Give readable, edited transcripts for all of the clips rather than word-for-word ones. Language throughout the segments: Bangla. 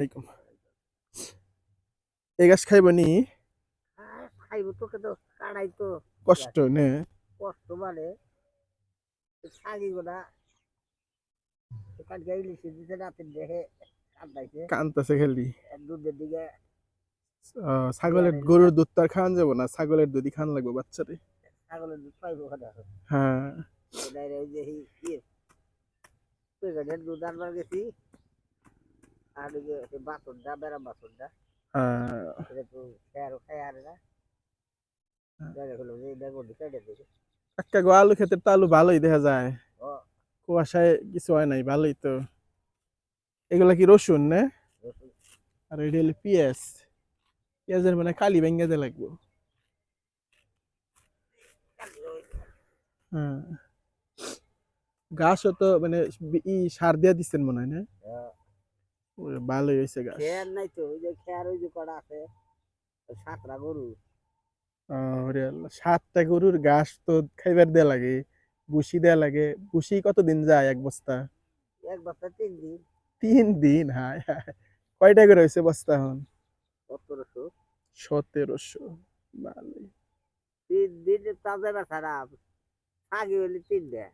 এরকম। এই গাছ খাইবো নি? খাইব তোকে তো কাড়াই তো কষ্ট নে কষ্ট মানে ছাগি গোটা কালকে ইলিশ দিতে রাতের দেখে কান্দাইছে কানতেছে খালি। দুধের দিকে ছাগলের গরুর দুধ তো আর খাওয়ান যাবো না, ছাগলের দুধই খান লাগবো বাচ্চারে। ছাগলের দুধ পাইবো ওখানে হ্যাঁ ওই যে প্যাকেটের দুধ আনবার গেছি আর ওই যে বাছরটা বেড়া বাছরটা এটা তো খেয়ারও খায় আর না হলো যে এটা গরু কেটে দিকে একটা গো আলু ক্ষেতের তো আলু ভালোই দেখা যায়, কুয়াশায় কিছু হয় নাই, ভালোই তো। এগুলা কি রসুন না? আর এটা হলো পেঁয়াজ। পেঁয়াজের মানে কালি ভেঙে দে লাগবো। হ্যাঁ গাছও তো মানে সার দিয়া দিচ্ছেন মনে হয় না? ভালোই হয়েছে গাছ। খেয়ার নাই তো ওই যে খেয়ার ওই যে কটা আছে 7টা গরু। ওরে আল্লাহ, 7টা গরুর ঘাস তো খাইবার দেয়া লাগে, ভুসি দেয়া লাগে। ভুসি কতদিন যায় এক বস্তা? এক বস্তা 3 দিন। 3 দিন? হায় হায়। কয়টা করে হয়েছে বস্তা এখন? 1700। 1700। ভালোই। 3 দিন তাজা বেচারা ছাগি হইলে 3টা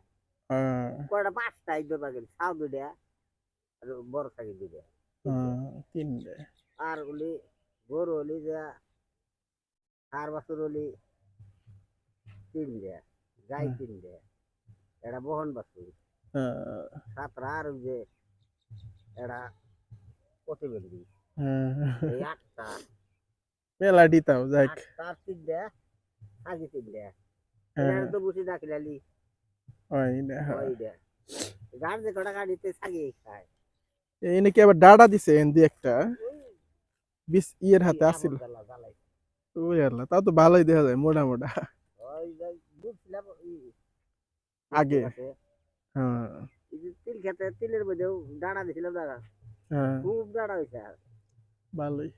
কয়টা 5টা ধরবা গেলে ছাও 2টা আর বড় ছাগি 2টা 3টা। আর হলি গরু হলি যা 4 বছর হলি 3টা গাই 3টা এটা বহন বাছুর 7টা আর ওই যে এটা প্রতিবন্ধী এই 8টা মেলা দিতাও যাক। 8টা 3টা ছাগি 3টা এটা তো বুঝি ডাকিলালি হয় না। ওইটা গাড় যে কটা গাড়িতে ছাগি খায় এই নাকি আবার ডাডা দিছে এন্দি একটা বিশ ইয়ের হাতে আসিল। ওই আল্লাহ, তাও তো ভালোই দেখা যায়, মোটা মোটা। আগে হ্যাঁ তিল খেতে তিলের মধ্যেও ডাড়া দিছিলাম দাদা খুব ডাড়া হয়েছে ভালোই।